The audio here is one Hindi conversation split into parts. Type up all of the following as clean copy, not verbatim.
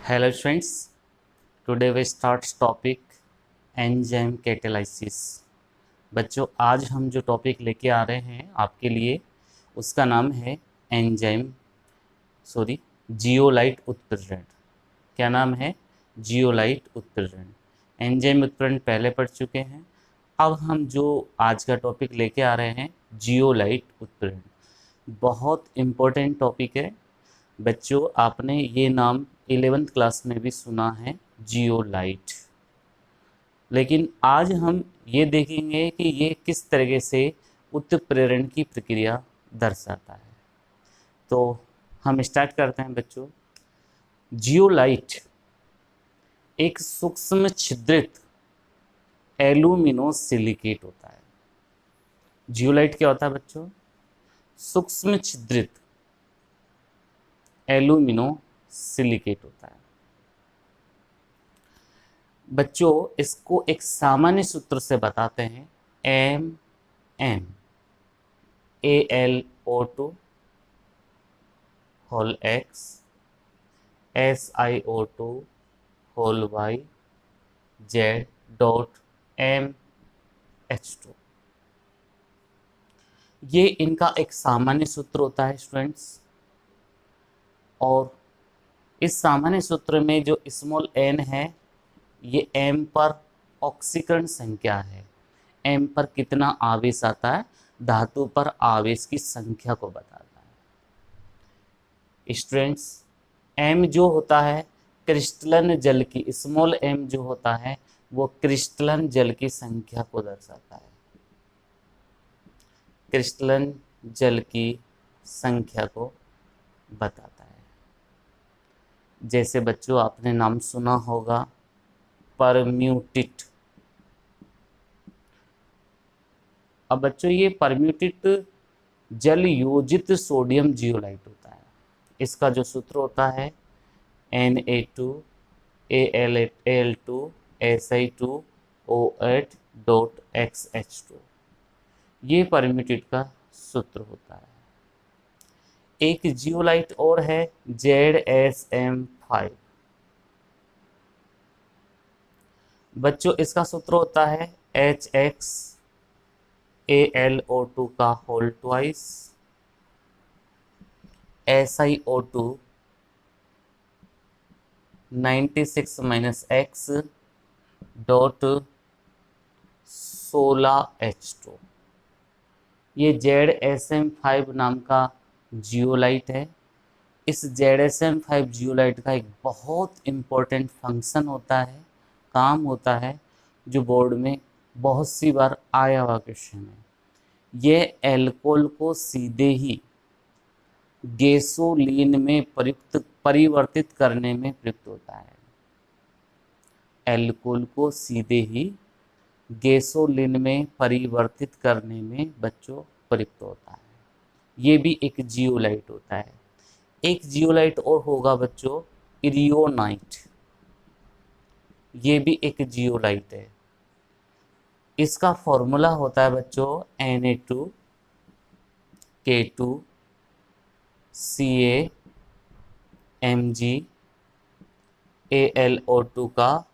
Hello friends, today we start topic enzyme catalysis. बच्चों आज हम जो टॉपिक लेके आ रहे हैं आपके लिए उसका नाम है एंजाइम जियोलाइट उत्प्रेरण। क्या नाम है? जियोलाइट उत्प्रेरण। एंजाइम उत्प्रेरण पहले पढ़ चुके हैं। अब हम जो आज का टॉपिक लेके आ रहे हैं जियोलाइट उत्प्रेरण, बहुत इम्पोर्टेंट टॉपिक है बच्चों। आपने ये नाम 11th क्लास में भी सुना है, जियोलाइट। लेकिन आज हम ये देखेंगे कि ये किस तरीके से उत्प्रेरण की प्रक्रिया दर्शाता है। तो हम स्टार्ट करते हैं बच्चों। जियोलाइट एक सूक्ष्म छिद्रित एल्यूमिनो सिलिकेट होता है। जियोलाइट क्या होता है बच्चों? सूक्ष्म छिद्रित एल्यूमिनो सिलिकेट होता है। बच्चों इसको एक सामान्य सूत्र से बताते हैं, M N AlO2 whole X SiO2 whole Y Z dot MH2। ये इनका एक सामान्य सूत्र होता है स्टूडेंट्स। और इस सामान्य सूत्र में जो स्मॉल n है ये m पर ऑक्सीकरण संख्या है। m पर कितना आवेश आता है, धातु पर आवेश की संख्या को बताता है स्टूडेंट्स। m जो होता है क्रिस्टलन जल की, स्मॉल m जो होता है वो क्रिस्टलन जल की संख्या को दर्शाता है, क्रिस्टलन जल की संख्या को बताता है। जैसे बच्चों आपने नाम सुना होगा परम्यूटिट। अब बच्चों ये परम्यूटिट जल योजित सोडियम जियोलाइट होता है। इसका जो सूत्र होता है Na2Al2Si2O8.XH2। ये परम्यूटिट का सूत्र होता है। एक जियोलाइट और है ZSM5। बच्चों इसका सूत्र होता है HXAlO2 का whole twice SiO2 96 - X dot 16H2। ये ZSM5 नाम का जियोलाइट है। इस ZSM5 जियोलाइट का एक बहुत इम्पोर्टेंट फंक्शन होता है, काम होता है, जो बोर्ड में बहुत सी बार आया हुआ क्वेश्चन है। ये एल्कोहल को सीधे ही गैसोलीन में परिवर्तित करने में प्रयुक्त होता है। एल्कोहल को सीधे ही गैसोलीन में परिवर्तित करने में बच्चों प्रयुक्त होता है। ये भी एक जियोलाइट होता है। एक जियोलाइट और होगा बच्चों इरियोनाइट। ये भी एक जियोलाइट है। इसका फॉर्मूला होता है बच्चों Na2K2CaMgAlO2 का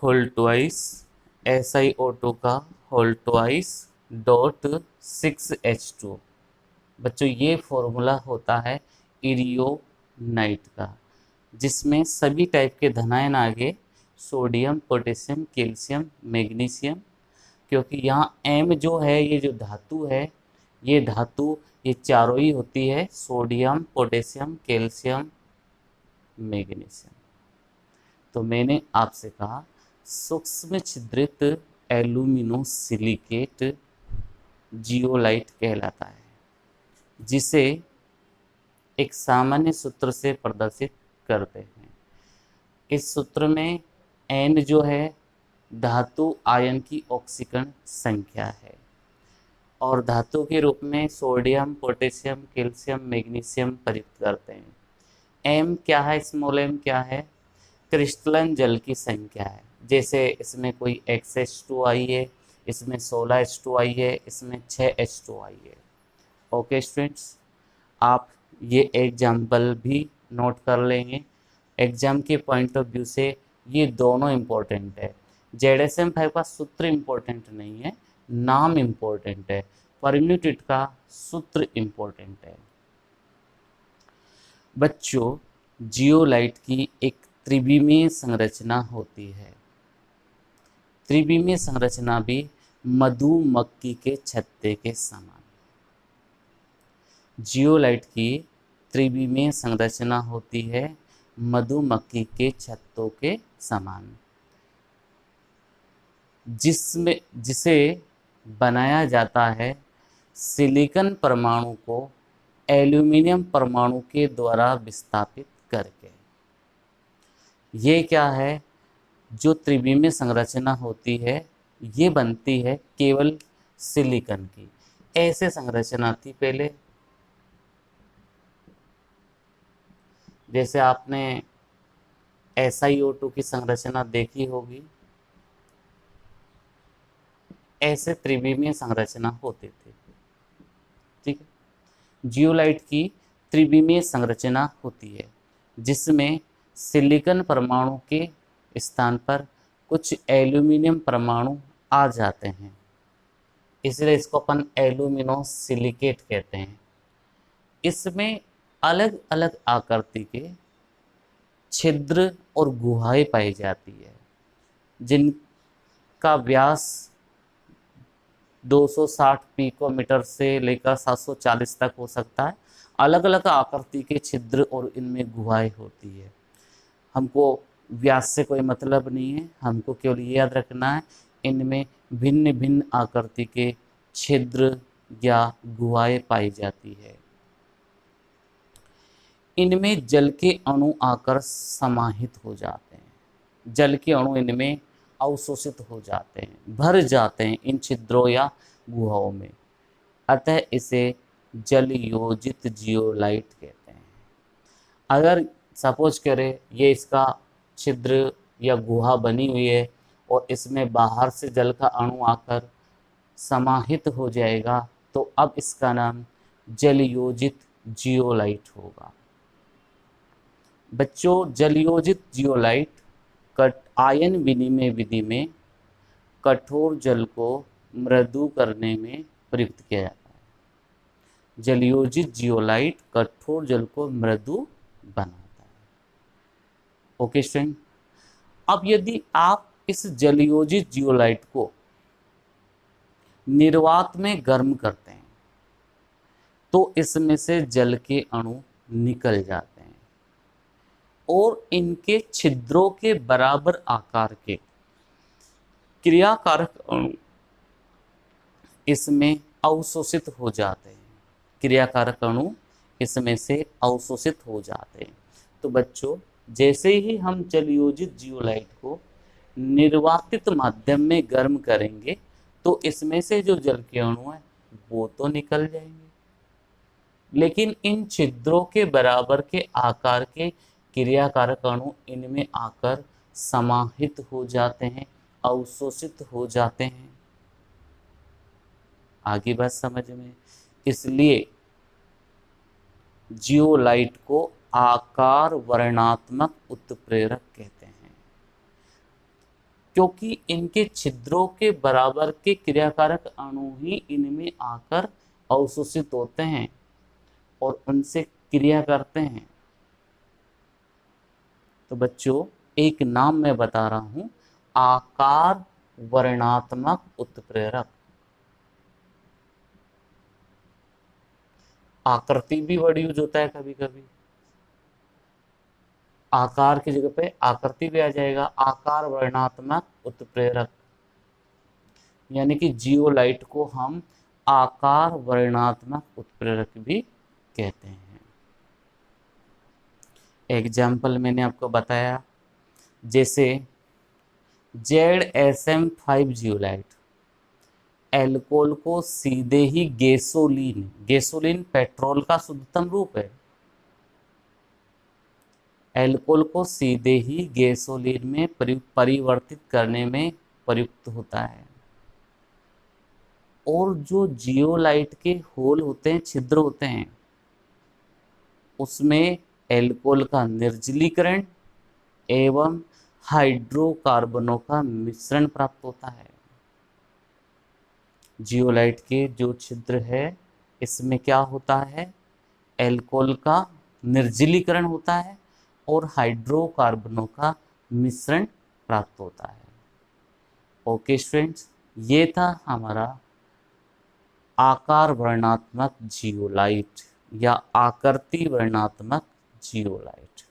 होल ट्वाइस SiO2 का होल ट्वाइस डॉट 6H2। बच्चों ये फॉर्मूला होता है इरियोनाइट का, जिसमें सभी टाइप के धनायन आगे सोडियम, पोटेशियम, कैल्शियम, मैग्नीशियम, क्योंकि यहाँ M जो है ये जो धातु है, ये धातु ये चारों ही होती है, सोडियम, पोटेशियम, कैल्शियम, मैग्नीशियम। तो मैंने आपसे कहा सूक्ष्म छिद्रित एल्यूमिनो सिलिकेट जियोलाइट कहलाता है, जिसे एक सामान्य सूत्र से प्रदर्शित करते हैं। इस सूत्र में N जो है धातु आयन की ऑक्सीकरण संख्या है, और धातु के रूप में सोडियम, पोटेशियम, कैल्शियम, मैग्नीशियम प्रयुक्त करते हैं। M क्या है, स्मॉल m क्या है? क्रिस्टलन जल की संख्या है। जैसे इसमें कोई XH2 आई है, इसमें 16H2 आई है, इसमें 6H2 आई है। ओके स्टूडेंट्स, आप ये एग्जाम्पल भी नोट कर लेंगे एग्जाम के पॉइंट ऑफ व्यू से ये दोनों इम्पोर्टेंट है। ZSM-5 का सूत्र इम्पोर्टेंट नहीं है, नाम इम्पोर्टेंट है। परम्यूटेट का सूत्र इम्पोर्टेंट है। बच्चों, जियोलाइट की एक त्रिविमीय संरचना होती है। त्रिविमीय संरचना भी मधुमक्खी के छत्ते के समान। जियोलाइट की त्रिविमीय संरचना होती है मधुमक्खी के छत्तों के समान, जिसे बनाया जाता है सिलिकॉन परमाणु को एल्यूमिनियम परमाणु के द्वारा विस्थापित करके। ये क्या है, जो त्रिविमीय संरचना होती है ये बनती है केवल सिलिकॉन की। ऐसे संरचना थी पहले, जैसे आपने SiO2 की संरचना देखी होगी, ऐसे त्रिविमीय संरचना होती थी। ठीक है। जियोलाइट की त्रिविमीय संरचना होती है जिसमें सिलिकॉन परमाणु के स्थान पर कुछ एल्यूमिनियम परमाणु आ जाते हैं, इसलिए इसको अपन एल्यूमिनो सिलिकेट कहते हैं। इसमें अलग अलग आकृति के छिद्र और गुहाएं पाई जाती है, जिनका व्यास 260 पिकोमीटर से लेकर 740 तक हो सकता है। अलग अलग आकृति के छिद्र और इनमें गुहाएं होती है। हमको व्यास से कोई मतलब नहीं है, हमको केवल ये याद रखना है इनमें भिन्न भिन्न आकृति के छिद्र या गुहाएं पाई जाती है। इनमें जल के अणु आकर समाहित हो जाते हैं। जल के अणु इनमें अवशोषित हो जाते हैं, भर जाते हैं इन छिद्रों या गुहाओं में, अतः इसे जल योजित जियोलाइट कहते हैं। अगर सपोज करें ये इसका छिद्र या गुहा बनी हुई है और इसमें बाहर से जल का अणु आकर समाहित हो जाएगा, तो अब इसका नाम जल योजित जियोलाइट होगा। बच्चों, जलयोजित जियोलाइट आयन विनिमय विधि में कठोर जल को मृदु करने में प्रयुक्त किया जाता है। जलयोजित जियोलाइट कठोर जल को मृदु बनाता है। ओके स्टूडेंट, अब यदि आप इस जलयोजित जियोलाइट को निर्वात में गर्म करते हैं तो इसमें से जल के अणु निकल जाते हैं और इनके छिद्रों के बराबर आकार के क्रियाकारक अणु इसमें अवशोषित हो जाते हैं। क्रियाकारक अणु इसमें से अवशोषित हो जाते हैं। तो बच्चों, जैसे ही हम जलयोजित जियोलाइट को निर्वातित माध्यम में गर्म करेंगे तो इसमें से जो जल के अणु हैं वो तो निकल जाएंगे, लेकिन इन छिद्रों के बराबर के आकार के क्रियाकारक अणु इनमें आकर समाहित हो जाते हैं, अवशोषित हो जाते हैं। आगे बात समझ में। इसलिए जियोलाइट को आकार वर्णात्मक उत्प्रेरक कहते हैं, क्योंकि इनके छिद्रों के बराबर के क्रियाकारक अणु ही इनमें आकर अवशोषित होते हैं और उनसे क्रिया करते हैं। तो बच्चों, एक नाम मैं बता रहा हूं, आकार वर्णात्मक उत्प्रेरक। आकृति भी वर्ड यूज होता है कभी कभी, आकार की जगह पे आकृति भी आ जाएगा। आकार वर्णात्मक उत्प्रेरक, यानी कि जियोलाइट को हम आकार वर्णात्मक उत्प्रेरक भी कहते हैं। एग्जाम्पल मैंने आपको बताया, जैसे ZSM-5 जियोलाइट एल्कोहल को सीधे ही गैसोलीन पेट्रोल का शुद्धतम रूप है, एल्कोहल को सीधे ही गैसोलीन में परिवर्तित करने में प्रयुक्त होता है। और जो जियोलाइट के होल होते हैं, छिद्र होते हैं, उसमें एल्कोहल का निर्जलीकरण एवं हाइड्रोकार्बनों का मिश्रण प्राप्त होता है। जियोलाइट के जो छिद्र है इसमें क्या होता है, एल्कोहल का निर्जलीकरण होता है और हाइड्रोकार्बनों का मिश्रण प्राप्त होता है। ओके स्टूडेंट्स, ये था हमारा आकार वर्णात्मक जियोलाइट या आकृति वर्णात्मक जियोलाइट।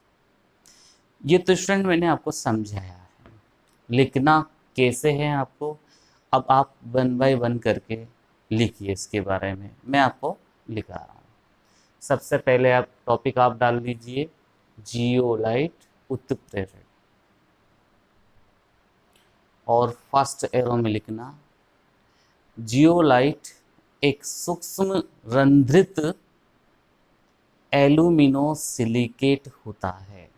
ये तो स्टूडेंट मैंने आपको समझाया है, लिखना कैसे है आपको, अब आप 1 बाय 1 करके लिखिए इसके बारे में, मैं आपको लिखा रहा हूँ। सबसे पहले आप टॉपिक आप डाल दीजिए जियोलाइट उत्प्रेरक, और फर्स्ट एरो में लिखना जियोलाइट एक सूक्ष्म रंध्रित एल्यूमिनोसिलिकेट होता है।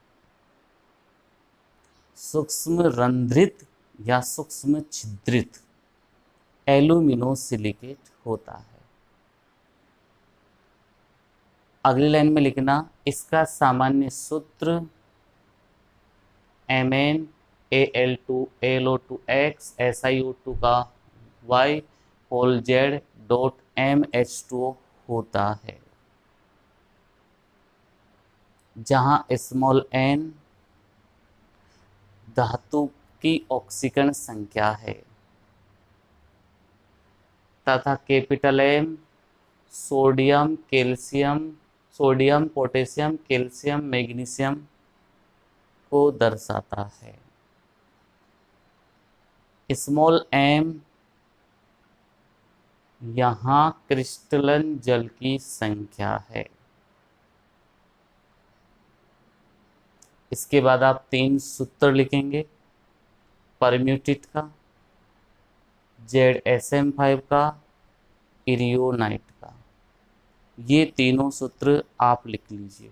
सूक्ष्म रंध्रित या सूक्ष्म छिद्रित एल्यूमिनोसिलिकेट होता है। अगली लाइन में लिखना इसका सामान्य सूत्र MnAl2 SiO2 का Y whole Z dot MH2O होता है, जहां स्मॉल n धातु की ऑक्सीकरण संख्या है तथा capital M sodium potassium calcium magnesium को दर्शाता है। स्मॉल m यहाँ क्रिस्टलन जल की संख्या है। इसके बाद आप 3 सूत्र लिखेंगे परम्यूटेट का, ZSM5 का, इरियोनाइट का। ये तीनों सूत्र आप लिख लीजिए।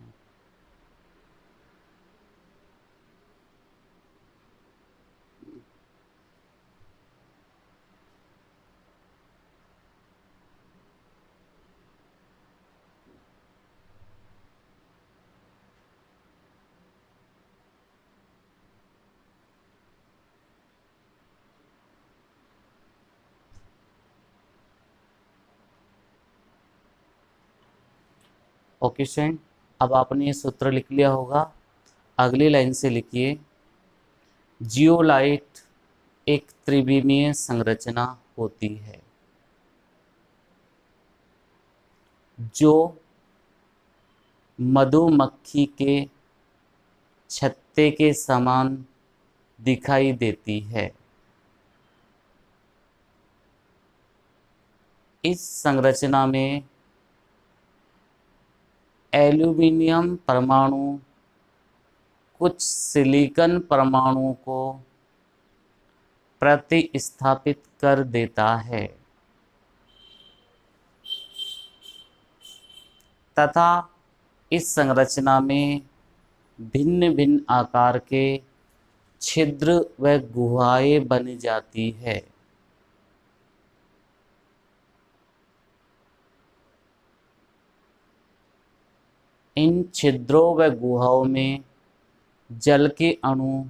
ओके स्टूडेंट, अब आपने ये सूत्र लिख लिया होगा। अगली लाइन से लिखिए जियोलाइट एक त्रिविमीय संरचना होती है जो मधुमक्खी के छत्ते के समान दिखाई देती है। इस संरचना में एल्यूमिनियम परमाणु कुछ सिलिकॉन परमाणुओं को प्रतिस्थापित कर देता है तथा इस संरचना में भिन्न भिन्न आकार के छिद्र व गुहाएं बन जाती है। इन छिद्रों व गुहाओं में जल के अणु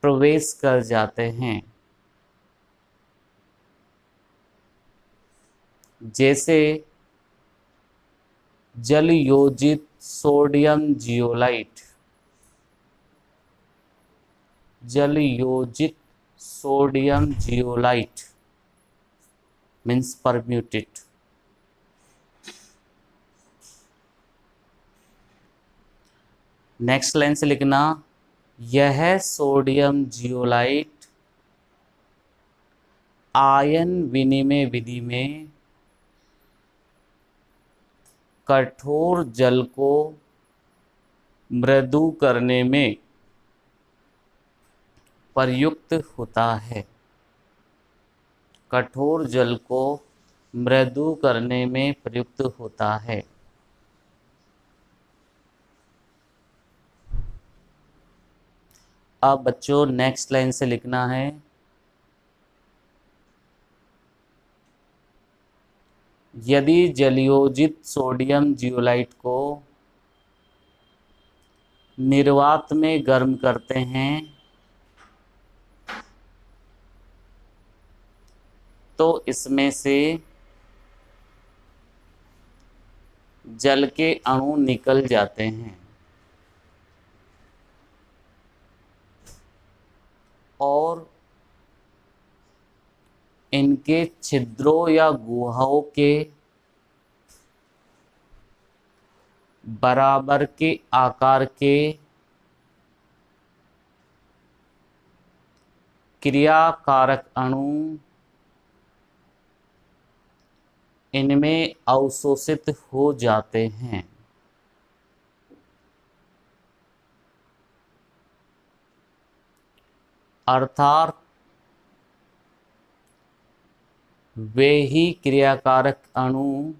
प्रवेश कर जाते हैं, जैसे जल योजित सोडियम जियोलाइट। जल योजित sodium zeolite means permuted. Next line से लिखना यह सोडियम जियोलाइट आयन विनिमय विधि में कठोर जल को मृदु करने में प्रयुक्त होता है। कठोर जल को मृदु करने में प्रयुक्त होता है। अब बच्चों नेक्स्ट लाइन से लिखना है यदि जलयोजित सोडियम जियोलाइट को निर्वात में गर्म करते हैं तो इसमें से जल के अणु निकल जाते हैं और इनके छिद्रों या गुहाओं के बराबर के आकार के क्रियाकारक अणु इनमें अवशोषित हो जाते हैं। अर्थात वे ही क्रियाकारक अणु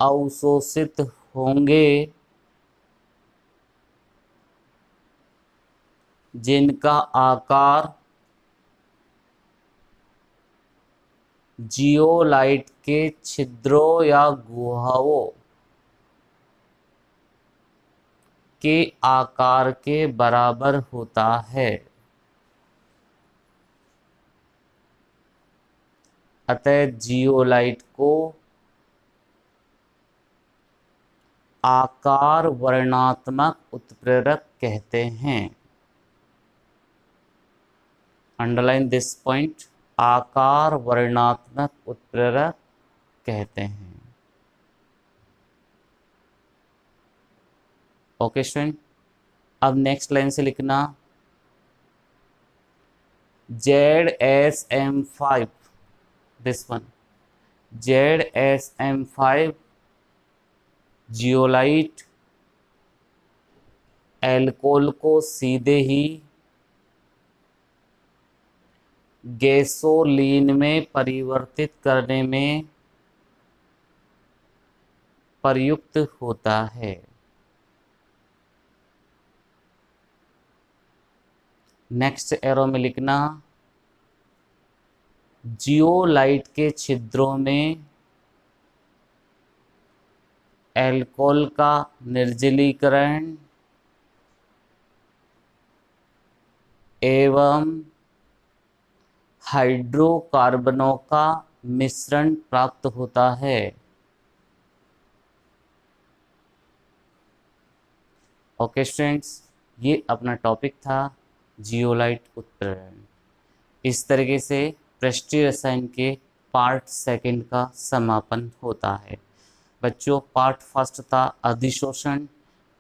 अवशोषित होंगे जिनका आकार जियोलाइट के छिद्रों या गुहाओं के आकार के बराबर होता है। अतः जियोलाइट को आकार वर्णात्मक उत्प्रेरक कहते हैं। अंडरलाइन दिस पॉइंट, आकार वर्णात्मक उत्प्रेरक कहते हैं। ओके स्टूडेंट, अब नेक्स्ट लाइन से लिखना ZSM5, this one, ZSM5 zeolite alcohol को सीधे ही गैसोलीन में परिवर्तित करने में प्रयुक्त होता है। नेक्स्ट एरो में लिखना जियोलाइट के छिद्रों में एल्कोहल का निर्जलीकरण एवं हाइड्रोकार्बनों का मिश्रण प्राप्त होता है। ओके स्टूडेंट्स, ये अपना टॉपिक था जियोलाइट उत्प्रेरण। इस तरीके से पृष्ठीय रसायन के पार्ट सेकंड का समापन होता है। बच्चों, पार्ट फर्स्ट था अधिशोषण,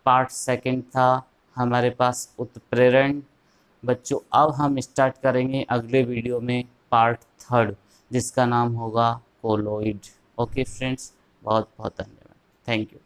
पार्ट सेकंड था हमारे पास उत्प्रेरण। बच्चों, अब हम स्टार्ट करेंगे अगले वीडियो में पार्ट थर्ड, जिसका नाम होगा कोलोइड। ओके फ्रेंड्स, बहुत बहुत धन्यवाद। Thank you.